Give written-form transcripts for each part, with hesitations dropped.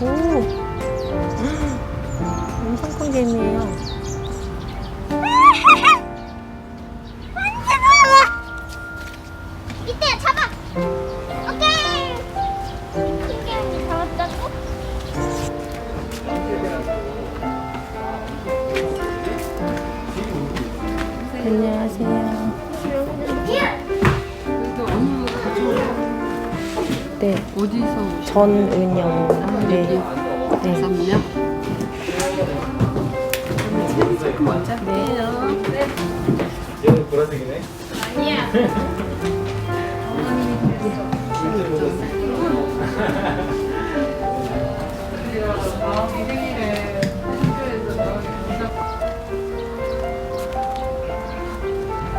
오, 엄청 큰 개미예요. 이때 잡아. 오케이. 큰 개미 잡았다고? 안녕하세요. 네, 어디서 전은영. 네, 네. 오셨냐? 얘는 보라색이네.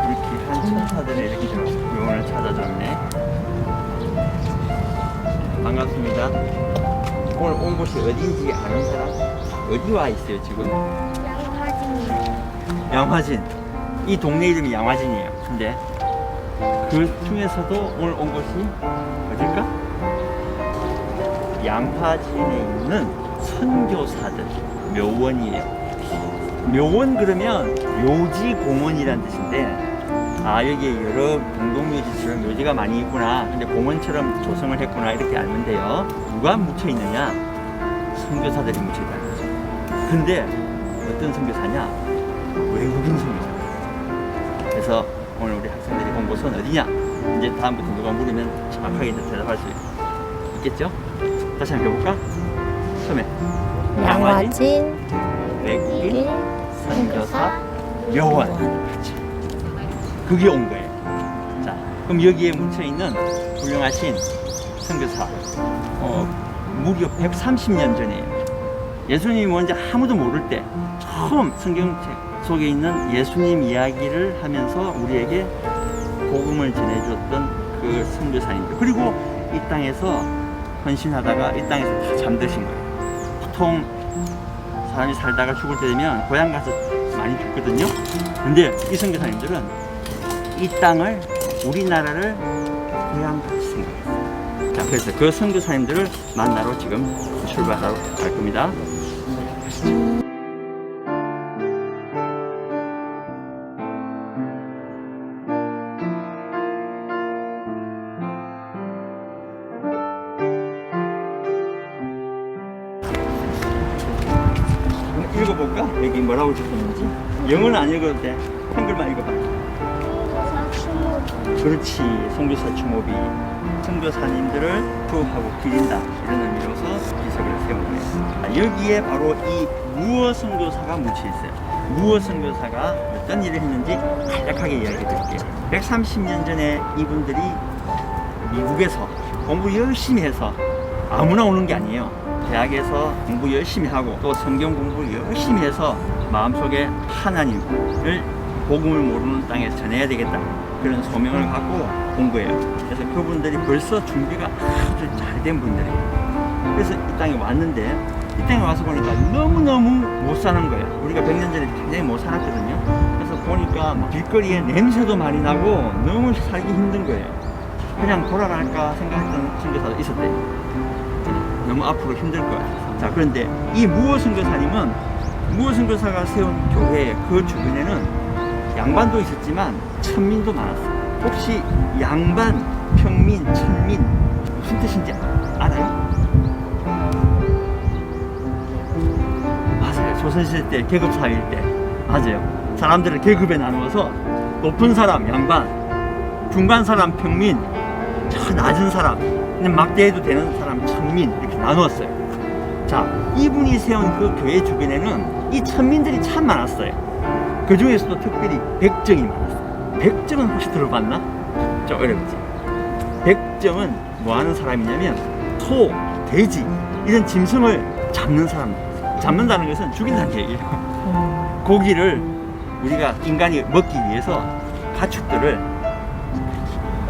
이렇게 한 천사들이 이렇게 용을 찾아줬네. 반갑습니다. 오늘 온 곳이 어딘지 아는 사람? 어디 와 있어요 지금? 양화진. 이 동네 이름이 양화진이에요. 근데 그 중에서도 오늘 온 곳이 어딜까? 양화진에 있는 선교사들 묘원이에요. 묘원 그러면 묘지공원이란 뜻인데, 아 여기에 여러 공동묘지처럼 묘지가 많이 있구나, 근데 공원처럼 조성을 했구나, 이렇게 알면 돼요. 누가 묻혀 있느냐? 선교사들이 묻혀 있다는 거죠. 근데 어떤 선교사냐? 외국인 선교사. 그래서 오늘 우리 학생들이 온 곳은 어디냐? 이제 다음부터 누가 물으면 정확하게 대답할 수 있겠죠? 다시 한번 해볼까? 처음에 양화진 외국인 선교사 묘원. 그렇지. 그게 온 거예요. 자, 그럼 여기에 묻혀 있는 훌륭하신 선교사, 무려 130년 전이에요. 예수님이 뭔지 아무도 모를 때 처음 성경책 속에 있는 예수님 이야기를 하면서 우리에게 복음을 전해줬던 그 선교사님들. 그리고 이 땅에서 헌신하다가 이 땅에서 다 잠드신 거예요. 보통 사람이 살다가 죽을 때 되면 고향 가서 많이 죽거든요. 근데 이 선교사님들은 이 땅을, 우리나라를 고향 같이 생각했어요. 자, 그래서 그 선교사님들을 만나러 지금 출발하러 갈 겁니다. 읽어볼까? 여기 뭐라고 적혔는지. 영어는 안 읽어도 돼. 한글만 읽어봐. 그렇지. 선교사 추모비. 선교사님들을 구하고 기린다, 이런 의미로서 기석을 세운 거예요. 여기에 바로 이 무어 선교사가 묻혀 있어요. 무어 선교사가 어떤 일을 했는지 간략하게 이야기 드릴게요. 130년 전에 이분들이 미국에서 공부 열심히 해서, 아무나 오는 게 아니에요. 대학에서 공부 열심히 하고 또 성경 공부를 열심히 해서 마음속에 하나님을, 복음을 모르는 땅에 전해야 되겠다, 그런 소명을 갖고 온 거예요. 그래서 그분들이 벌써 준비가 아주 잘 된 분들이에요. 그래서 이 땅에 왔는데, 이 땅에 와서 보니까 너무너무 못 사는 거예요. 우리가 100년 전에 굉장히 못 살았거든요. 그래서 보니까 막 길거리에 냄새도 많이 나고 너무 살기 힘든 거예요. 그냥 돌아갈까 생각했던 선교사도 있었대요. 너무 앞으로 힘들 것 같아서. 자, 그런데 이 무어 선교사님은, 무어 선교사가 세운 교회 그 주변에는 양반도 있었지만 천민도 많았어요. 혹시 양반, 평민, 천민 무슨 뜻인지 알아요? 맞아요. 조선시대 때 계급 사회일 때. 맞아요. 사람들을 계급에 나누어서 높은 사람 양반, 중간 사람 평민, 저 낮은 사람, 그냥 막대해도 되는 사람 천민, 이렇게 나누었어요. 자, 이분이 세운 그 교회 주변에는 이 천민들이 참 많았어요. 그 중에서도 특별히 백정이 많았어요. 백정은 혹시 들어봤나? 좀 어렵지. 백정은 뭐 하는 사람이냐면 소, 돼지 이런 짐승을 잡는 사람. 잡는다는 것은 죽인다는 얘기예요. 고기를 우리가 인간이 먹기 위해서 가축들을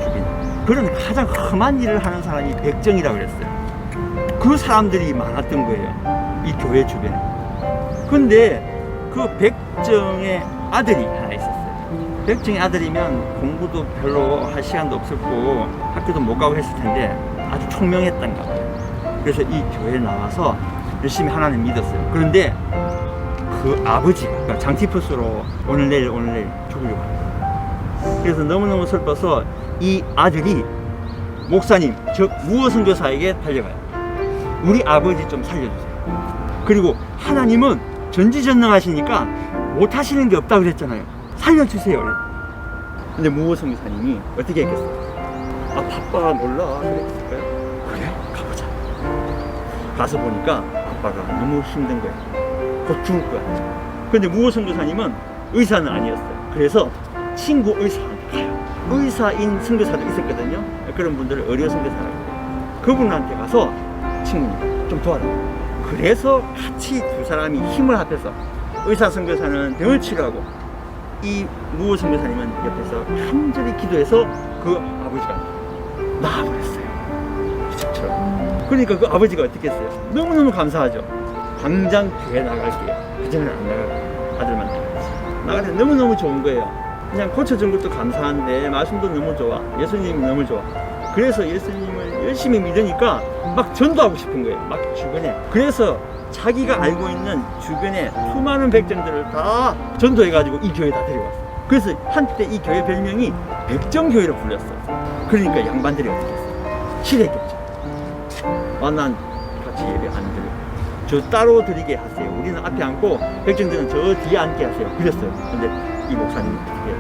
죽인다. 그런 가장 험한 일을 하는 사람이 백정이라고 그랬어요. 그 사람들이 많았던 거예요, 이 교회 주변에. 근데 그 백정의 아들이 하나 있었어요. 백정의 아들이면 공부도 별로 할 시간도 없었고 학교도 못 가고 했을 텐데 아주 총명했던가 봐요. 그래서 이 교회에 나와서 열심히 하나님 믿었어요. 그런데 그 아버지가 그러니까 장티푸스로 오늘 내일 죽으려고 합니다. 그래서 너무너무 슬퍼서 이 아들이 목사님, 즉 무어 선교사에게 달려가요. 우리 아버지 좀 살려주세요. 그리고 하나님은 전지전능하시니까 못하시는 게 없다 그랬잖아요. 살려주세요. 근데 무어 선교사님이 어떻게 했겠어요? 아 바빠 몰라 그랬을까요? 그래? 가보자. 가서 보니까 아빠가 너무 힘든 거야. 곧 죽을 거야. 근데 무어 선교사님은 의사는 아니었어요. 그래서 친구 의사한테 가요. 의사인 선교사도 있었거든요. 그런 분들을 의료 선교사라고 해요. 그분한테 가서 친구님 좀 도와라. 그래서 같이 두 사람이 힘을 합해서 의사 선교사는 병을 치료하고 이 무어 선교사님은 옆에서 간절히 기도해서 그 아버지가 나아버렸어요. 기적처럼. 그러니까 그 아버지가 어떻게 했어요? 너무너무 감사하죠. 당장 교회 나갈게요. 그전에는 안 나가고 아들만 나갔지. 나갈 때 너무너무 좋은 거예요. 그냥 고쳐준 것도 감사한데 말씀도 너무 좋아. 예수님이 너무 좋아. 그래서 예수님을 열심히 믿으니까 막 전도하고 싶은 거예요. 막 주변에. 그래서 자기가 알고 있는 주변에 수많은 백정들을 다 전도해가지고 이 교회에 다 데려왔어요. 그래서 한때 이 교회 별명이 백정교회로 불렸어요. 그러니까 양반들이 어떻게 했어요? 칠했겠죠. 난 같이 예배 안 드려요. 저 따로 드리게 하세요. 우리는 앞에 앉고 백정들은 저 뒤에 앉게 하세요. 그랬어요. 근데 이 목사님이 어떻게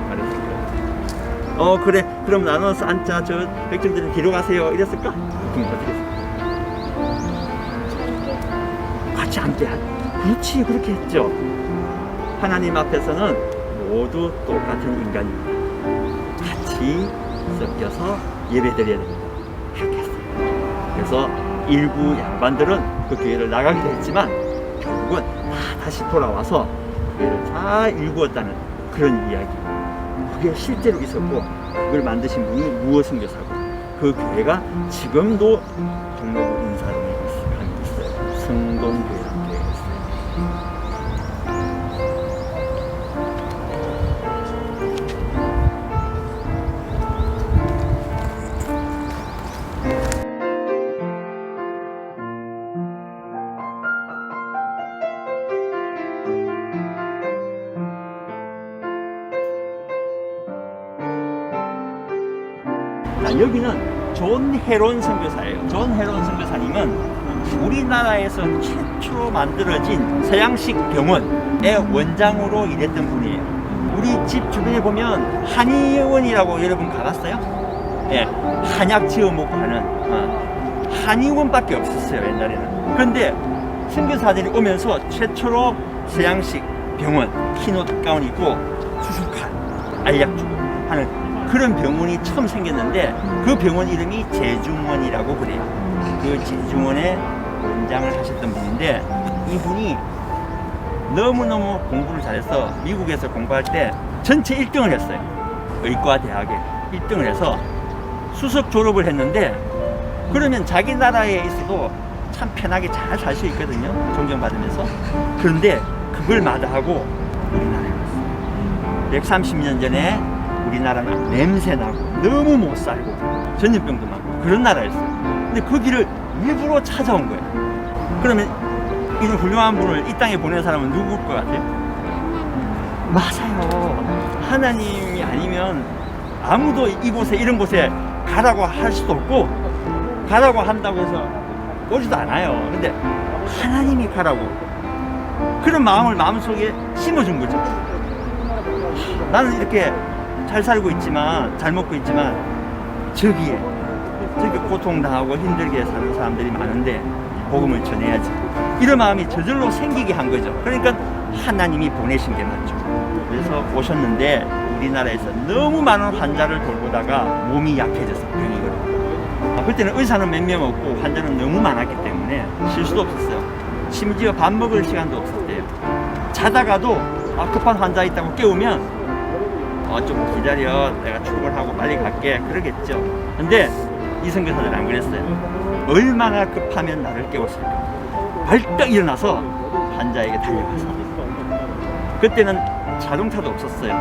말했을까요? 그래 그럼 나눠서 앉자. 저 백정들은 뒤로 가세요. 이랬을까? 그럼 어떻게 했을까? 같이 앉게 그렇지 그렇게 했죠. 하나님 앞에서는 모두 똑같은 인간입니다. 같이 섞여서 예배드려야 됩니다. 이렇게 했어요. 그래서 일부 양반들은 그 교회를 나가기도 했지만 결국은 다시 돌아와서 교회를 잘 일구었다는 그런 이야기. 그게 실제로 있었고 그걸 만드신 분이 무어 선교사고 그 교회가 지금도 종로구 인사동에 있어요. 성동교회라는 교회가 있어요. 여기는 존 헤론 선교사예요. 존 헤론 선교사님은 우리나라에서 최초로 만들어진 서양식 병원의 원장으로 일했던 분이에요. 우리 집 주변에 보면 한의원이라고 여러분 가봤어요? 예, 한약 지어 먹고 하는 한의원밖에 없었어요 옛날에는. 그런데 선교사들이 오면서 최초로 서양식 병원, 흰옷 가운 입고 수술칼, 알약 주고 하는 그런 병원이 처음 생겼는데 그 병원 이름이 제중원이라고 그래요. 그 제중원의 원장을 하셨던 분인데 이분이 너무너무 공부를 잘해서 미국에서 공부할 때 전체 1등을 했어요. 의과 대학에 1등을 해서 수석 졸업을 했는데 그러면 자기 나라에 있어도 참 편하게 잘 살 수 있거든요. 존경받으면서. 그런데 그걸 마다하고 우리나라에 왔어요. 130년 전에 우리나라는 냄새나고 너무 못 살고 전염병도 많고 그런 나라였어요. 근데 그 길을 일부러 찾아온 거예요. 그러면 이런 훌륭한 분을 이 땅에 보낸 사람은 누구일 것 같아요? 맞아요. 하나님이 아니면 아무도 이곳에 이런 곳에 가라고 할 수도 없고 가라고 한다고 해서 오지도 않아요. 근데 하나님이 가라고 그런 마음을 마음속에 심어준 거죠. 나는 이렇게 잘 살고 있지만 잘 먹고 있지만 저기 고통당하고 힘들게 사는 사람들이 많은데 복음을 전해야지 이런 마음이 저절로 생기게 한 거죠. 그러니까 하나님이 보내신 게 맞죠. 그래서 오셨는데 우리나라에서 너무 많은 환자를 돌보다가 몸이 약해져서 병이 걸리고 그때는 의사는 몇 명 없고 환자는 너무 많았기 때문에 쉴 수도 없었어요. 심지어 밥 먹을 시간도 없었대요. 자다가도 급한 환자 있다고 깨우면 좀 기다려 내가 출근하고 빨리 갈게 그러겠죠. 근데 이 선교사들은 안 그랬어요. 얼마나 급하면 나를 깨웠을까. 벌떡 일어나서 환자에게 달려가서 그때는 자동차도 없었어요.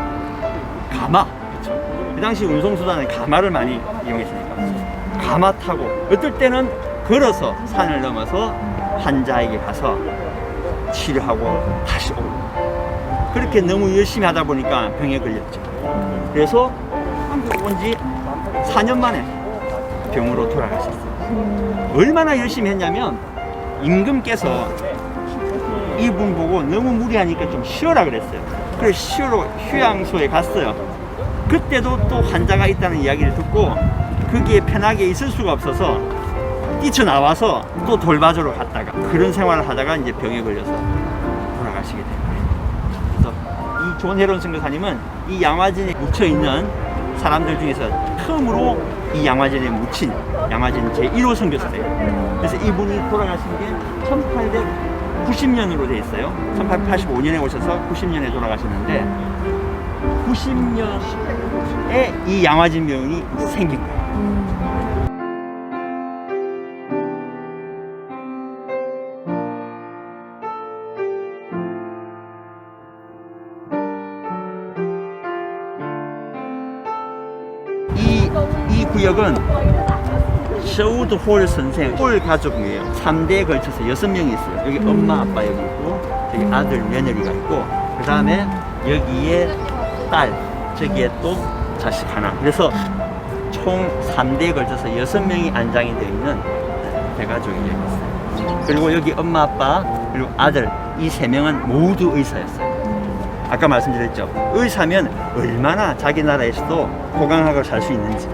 가마. 그쵸? 그 당시 운송수단은 가마를 많이 이용했으니까 가마 타고 어떨 때는 걸어서 산을 넘어서 환자에게 가서 치료하고 다시 오고, 그렇게 너무 열심히 하다 보니까 병에 걸렸죠. 그래서 한국 온 지 4년 만에 병으로 돌아가셨어요. 얼마나 열심히 했냐면 임금께서 이분 보고 너무 무리하니까 좀 쉬어라 그랬어요. 그래서 쉬러 휴양소에 갔어요. 그때도 또 환자가 있다는 이야기를 듣고 거기에 편하게 있을 수가 없어서 뛰쳐나와서 또 돌봐주러 갔다가 그런 생활을 하다가 이제 병에 걸려서 돌아가시게 된 거예요. 그래서 이 존 헤론 선교사님은 이 양화진에 묻혀있는 사람들 중에서 처음으로 이 양화진에 묻힌 양화진 제1호 선교사예요. 그래서 이분이 돌아가신 게 1890년으로 돼 있어요. 1885년에 오셔서 90년에 돌아가셨는데 90년에 이 양화진 병원이 생긴 거예요. 이 구역은 셔우드 홀 선생, 홀 가족이에요. 3대에 걸쳐서 6명이 있어요. 여기 엄마, 아빠 여기 있고, 저기 아들, 며느리가 있고, 그 다음에 여기에 딸, 저기에 또 자식 하나. 그래서 총 3대에 걸쳐서 6명이 안장이 되어 있는 대가족이 여기 있어요. 그리고 여기 엄마, 아빠, 그리고 아들, 이 3명은 모두 의사였어요. 아까 말씀드렸죠. 의사면 얼마나 자기 나라에서도 호강하고 살 수 있는지.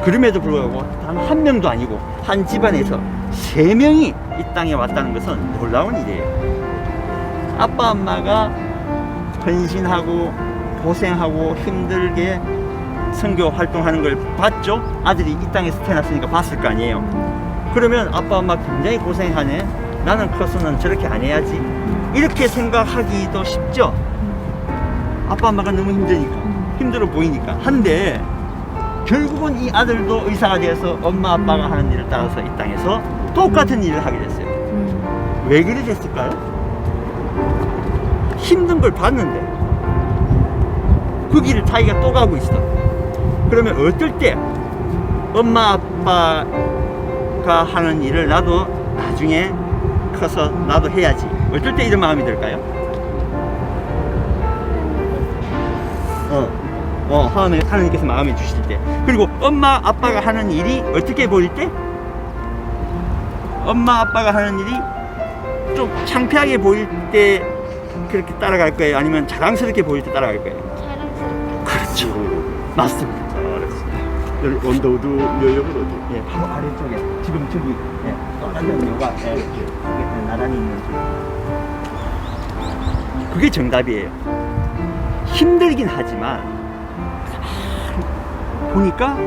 그럼에도 불구하고 단 한 명도 아니고 한 집안에서 3명이 이 땅에 왔다는 것은 놀라운 일이에요. 아빠 엄마가 헌신하고 고생하고 힘들게 선교 활동하는 걸 봤죠? 아들이 이 땅에서 태어났으니까 봤을 거 아니에요. 그러면 아빠 엄마 굉장히 고생하네, 나는 커서는 저렇게 안 해야지, 이렇게 생각하기도 쉽죠? 아빠 엄마가 너무 힘들어 보이니까. 한데 결국은 이 아들도 의사가 되어서 엄마 아빠가 하는 일을 따라서 이 땅에서 똑같은 일을 하게 됐어요. 왜 그래 됐을까요? 힘든 걸 봤는데 그 길을 자기가 또 가고 있어. 그러면 어떨 때 엄마 아빠가 하는 일을 나도 나중에 커서 나도 해야지, 어떨 때 이런 마음이 들까요? 하나님께서 마음에 주실 때, 그리고 엄마 아빠가 하는 일이 어떻게 보일 때? 엄마 아빠가 하는 일이 좀 창피하게 보일 때 그렇게 따라갈 거예요? 아니면 자랑스럽게 보일 때 따라갈 거예요? 그렇죠. 맞습니다. 여기 언더우드 묘역은 어디? 예, 바로 아래쪽에 지금 저기 똑같은 묘가 이렇게 나란히 있는 쪽. 그게 정답이에요. 힘들긴 하지만 보니까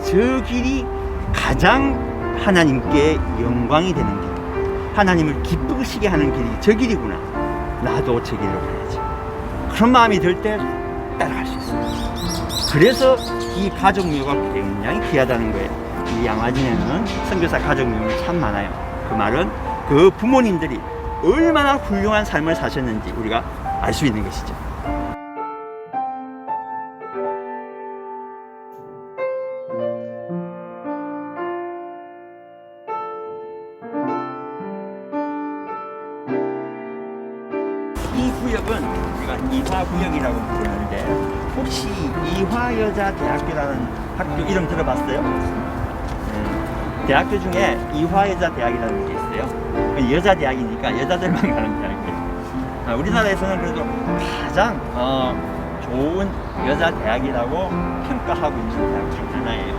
저 길이 가장 하나님께 영광이 되는 길, 하나님을 기쁘시게 하는 길이 저 길이구나, 나도 저 길로 가야지, 그런 마음이 들 때 따라갈 수 있어요. 그래서 이 가족묘가 굉장히 귀하다는 거예요. 이 양화진에는 선교사 가족묘가 참 많아요. 그 말은 그 부모님들이 얼마나 훌륭한 삶을 사셨는지 우리가 알 수 있는 것이죠. 이 구역은 우리가 이화구역이라고 부르는데, 혹시 이화여자대학교라는 학교 이름 들어봤어요? 대학교 중에 이화여자대학이라는 게 있어요. 여자대학이니까 여자들만 가는 대학이에요. 우리나라에서는 그래도 가장 좋은 여자대학이라고 평가하고 있는 대학 중 하나예요.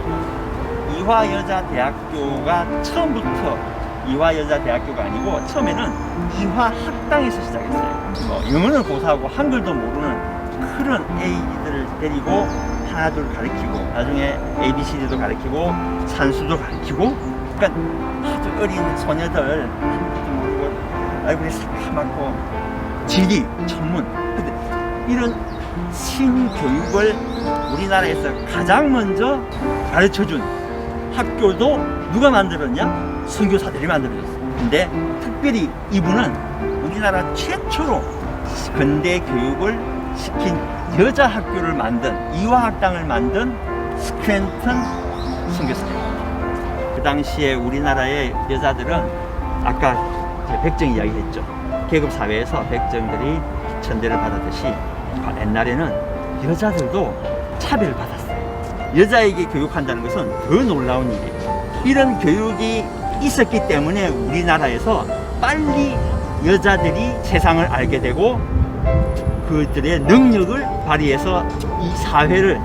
이화여자대학교가 처음부터 이화여자대학교가 아니고 처음에는 이화학당에서 시작했어요. 영어는 고사하고 한글도 모르는 그런 애기들을 데리고 하나둘 가르치고, 나중에 ABCD도 가르치고 산수도 가르치고, 그러니까 아주 어린 소녀들 한글도 모르고 얼굴이 새카맣고 지리 전문, 근데 이런 신교육을 우리나라에서 가장 먼저 가르쳐준 학교도 누가 만들었냐? 선교사들이 만들어줬어. 근데 특별히 이분은 우리나라 최초로 근대 교육을 시킨 여자 학교를 만든, 이화학당을 만든 스크랜턴 선교사예요. 그 당시에 우리나라의 여자들은 아까 백정 이야기 했죠. 계급 사회에서 백정들이 천대를 받았듯이 옛날에는 여자들도 차별을 받았어요. 여자에게 교육한다는 것은 더 놀라운 일이에요. 이런 교육이 있었기 때문에 우리나라에서 빨리 여자들이 세상을 알게 되고 그들의 능력을 발휘해서 이 사회를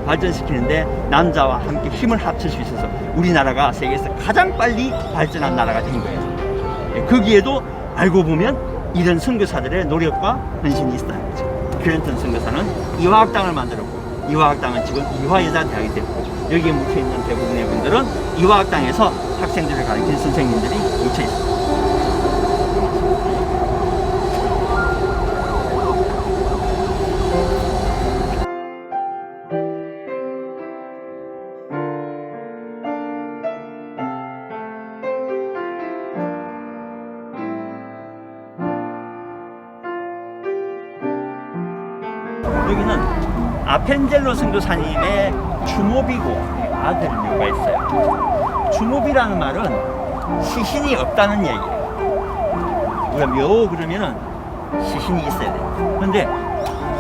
발전시키는데 남자와 함께 힘을 합칠 수 있어서 우리나라가 세계에서 가장 빨리 발전한 나라가 된 거예요. 거기에도 알고 보면 이런 선교사들의 노력과 헌신이 있었다는 거죠. 클린턴 선교사는 이화학당을 만들었고 이화학당은 지금 이화여자대학이 됐고 여기에 묻혀있는 대부분의 분들은 이화학당에서 학생들을 가르치는 선생님들이 묻혀있습니다. 여기는 아펜젤로 선교사님의 주모비고 아들 묘가 있어요. 주모비라는 말은 시신이 없다는 얘기예요. 우리가 묘 그러면은 시신이 있어야 돼요. 그런데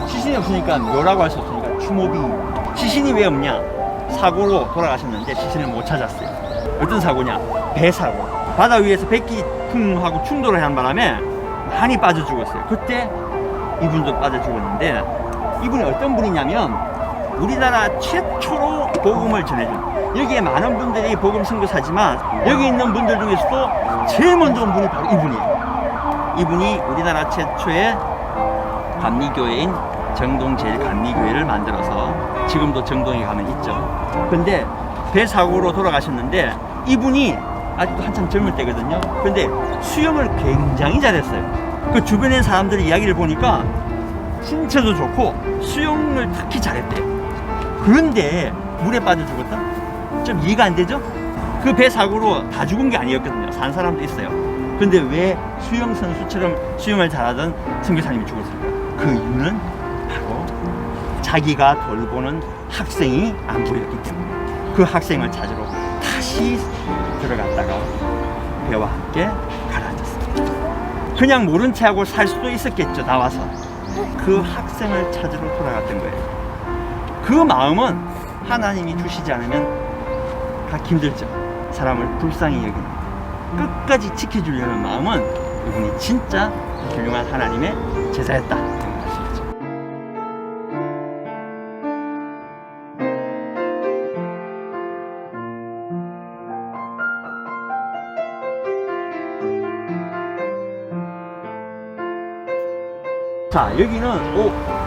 시신이 없으니까 묘라고 할 수 없으니까 주모비. 시신이 왜 없냐? 사고로 돌아가셨는데 시신을 못 찾았어요. 어떤 사고냐? 배 사고. 바다 위에서 백기 풍하고 충돌을 한 바람에 한이 빠져 죽었어요. 그때 이분도 빠져 죽었는데 이분이 어떤 분이냐면 우리나라 최초로 복음을 전해준, 여기에 많은 분들이 복음 선교사지만 여기 있는 분들 중에서도 제일 먼저 온 분이 바로 이분이에요. 이분이 우리나라 최초의 감리교회인 정동제일감리교회를 만들어서 지금도 정동에 가면 있죠. 근데 배 사고로 돌아가셨는데 이분이 아직도 한참 젊을 때거든요. 근데 수영을 굉장히 잘했어요. 그 주변의 사람들의 이야기를 보니까 신체도 좋고 수영을 특히 잘했대요. 그런데 물에 빠져 죽었다? 좀 이해가 안 되죠? 그 배 사고로 다 죽은 게 아니었거든요. 산 사람도 있어요. 근데 왜 수영 선수처럼 수영을 잘하던 선교사님이 죽었을까? 그 이유는 바로 자기가 돌보는 학생이 안 보였기 때문에 그 학생을 찾으러 다시 들어갔다가 배와 함께 가라앉았습니다. 그냥 모른 채 하고 살 수도 있었겠죠. 나와서 그 학생을 찾으러 돌아갔던 거예요. 그 마음은 하나님이 주시지 않으면 갖기 힘들죠. 사람을 불쌍히 여기는, 끝까지 지켜주려는 마음은 이분이 진짜 훌륭한 하나님의 제자였다. 자, 여기는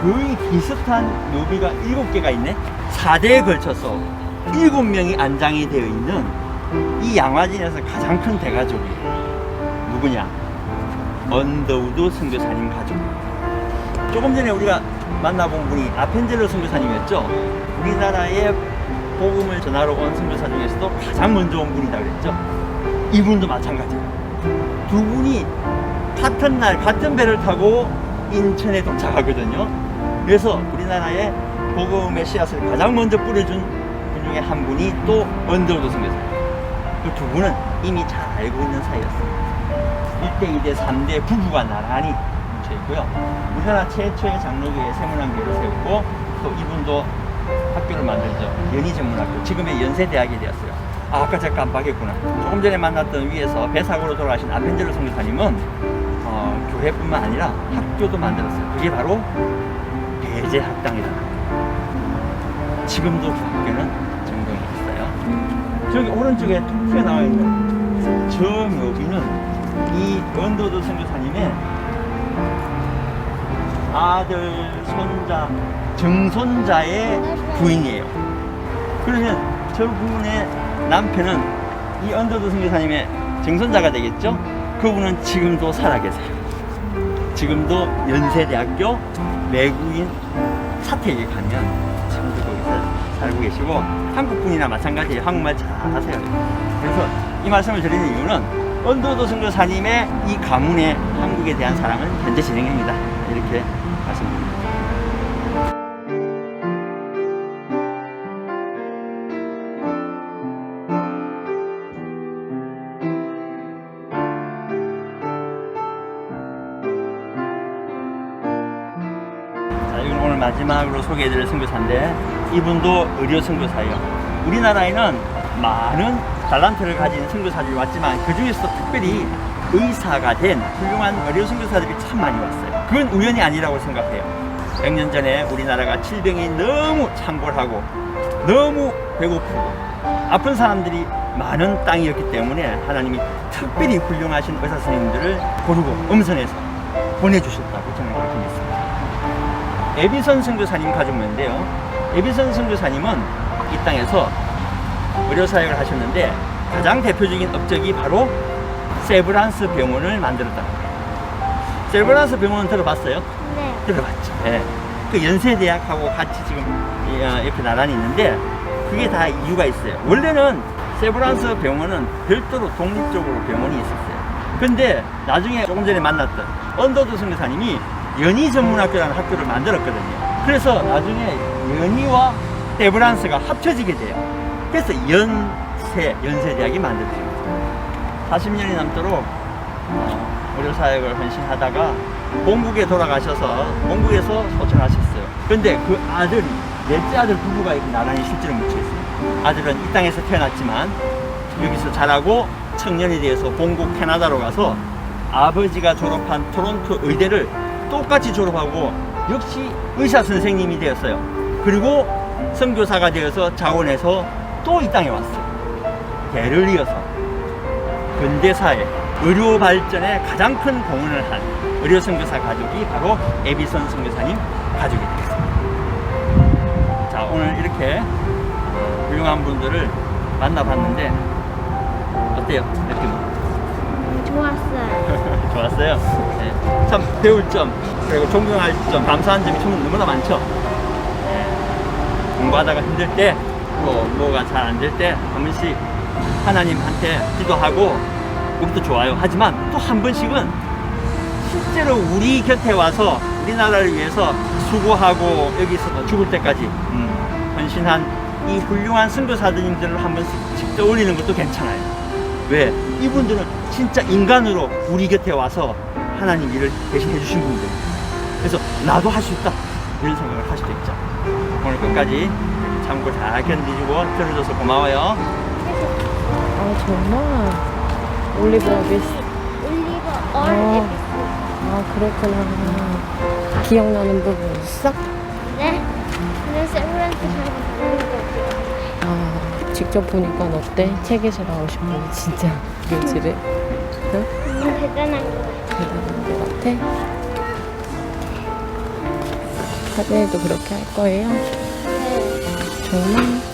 거의 비슷한 묘비가 7개가 있네. 4대에 걸쳐서 7명이 안장이 되어 있는 이 양화진에서 가장 큰 대가족이에요. 누구냐? 언더우드 선교사님 가족. 조금 전에 우리가 만나본 분이 아펜젤로 선교사님이었죠. 우리나라에 복음을 전하러 온 선교사 중에서도 가장 먼저 온 분이다 그랬죠. 이분도 마찬가지예요. 두 분이 같은 날 같은 배를 타고 인천에 도착하거든요. 그래서 우리나라에 복음의 씨앗을 가장 먼저 뿌려준 분 중에 한 분이 또 언더우드 선교사예요. 그 두 분은 이미 잘 알고 있는 사이였어요. 1대, 2대, 3대 부부가 나란히 뭉쳐 있고요. 우리나라 최초의 장로교회 세문안교회를 세웠고 또 이분도 학교를 만들죠. 연희전문학교, 지금의 연세대학이 되었어요. 아까 제가 깜빡했구나. 조금 전에 만났던 위에서 배사고로 돌아가신 아펜젤로 선교사님은 교회뿐만 아니라 학교도 만들었어요. 그게 바로 배제학당이라는 거예요. 지금도 그 학교는 정동에 있어요. 저기 오른쪽에 툭 튀어나와 있는 저 묘비는 이 언더우드 선교사님의 아들, 손자, 증손자의 부인이에요. 그러면 저 부분의 남편은 이 언더우드 선교사님의 증손자가 되겠죠? 그분은 지금도 살아계세요. 지금도 연세대학교 외국인 사택에 가면 지금도 거기서 살고 계시고 한국분이나 마찬가지예요. 한국말 잘 하세요. 그래서 이 말씀을 드리는 이유는 언더우드 선교사님의 이 가문의 한국에 대한 사랑은 현재 진행형이다. 이렇게 말씀드립니다. 마지막으로 소개해드릴 선교사인데 이분도 의료 선교사예요. 우리나라에는 많은 달란트를 가진 선교사들이 왔지만 그 중에서 특별히 의사가 된 훌륭한 의료 선교사들이 참 많이 왔어요. 그건 우연이 아니라고 생각해요. 100년 전에 우리나라가 질병이 너무 창궐하고 너무 배고프고 아픈 사람들이 많은 땅이었기 때문에 하나님이 특별히 훌륭하신 의사 선생님들을 고르고 음선해서 보내주셨다고 저는 그렇게 믿습니다. 에비선 선교사님 가족인데요. 에비선 선교사님은 이 땅에서 의료사역을 하셨는데 가장 대표적인 업적이 바로 세브란스 병원을 만들었다. 세브란스 병원은 들어봤어요? 네. 들어봤죠. 예. 그 연세대학하고 같이 지금 이렇게 나란히 있는데 그게 다 이유가 있어요. 원래는 세브란스 병원은 별도로 독립적으로 병원이 있었어요. 근데 나중에 조금 전에 만났던 언더드 선교사님이 연희전문학교라는 학교를 만들었거든요. 그래서 나중에 연희와 세브란스가 합쳐지게 돼요. 그래서 연세대학이 만들어집니다. 40년이 넘도록 의료사역을 헌신하다가 본국에 돌아가셔서 본국에서 소천하셨어요. 근데 그 아들, 넷째 아들 부부가 이렇게 나란히 실제로 묻혀있어요. 아들은 이 땅에서 태어났지만 여기서 자라고 청년이 돼서 본국 캐나다로 가서 아버지가 졸업한 토론토 의대를 똑같이 졸업하고 역시 의사 선생님이 되었어요. 그리고 선교사가 되어서 자원해서 또 이 땅에 왔어요. 대를 이어서 근대사회 의료 발전에 가장 큰 공헌을 한 의료 선교사 가족이 바로 에비선 선교사님 가족이 되겠습니다. 자, 오늘 이렇게 훌륭한 분들을 만나봤는데 어때요? 느낌은? 좋았어요. 좋았어요? 네. 참 배울 점 그리고 존경할 점 감사한 점이 참 너무나 많죠. 네. 공부하다가 힘들 때 또 뭐가 잘 안 될 때 한 번씩 하나님한테 기도하고 그것도 좋아요. 하지만 또 한 번씩은 실제로 우리 곁에 와서 우리나라를 위해서 수고하고 여기서 죽을 때까지 헌신한 이 훌륭한 선교사님들을 한 번씩 직접 올리는 것도 괜찮아요. 왜? 이분들은 진짜 인간으로 우리 곁에 와서 하나님 일을 대신 해주신 분들. 그래서 나도 할 수 있다 이런 생각을 할 수도 있죠. 오늘 끝까지 참고 잘 견디주고 들어줘서 고마워요. 아, 정말? 올리브 어비스. 올리버 어. 얼 에비스. 아, 그렇구나. 기억나는 부분 있어? 네. 근데 세브란스 가는 거 같아요. 아, 직접 보니까 어때? 책에서 나오고 싶어, 진짜. 묘지를. 응? 대단한 거 같아요. 대단한 것 같아? 사진에도 그렇게 할 거예요? 네. 정말?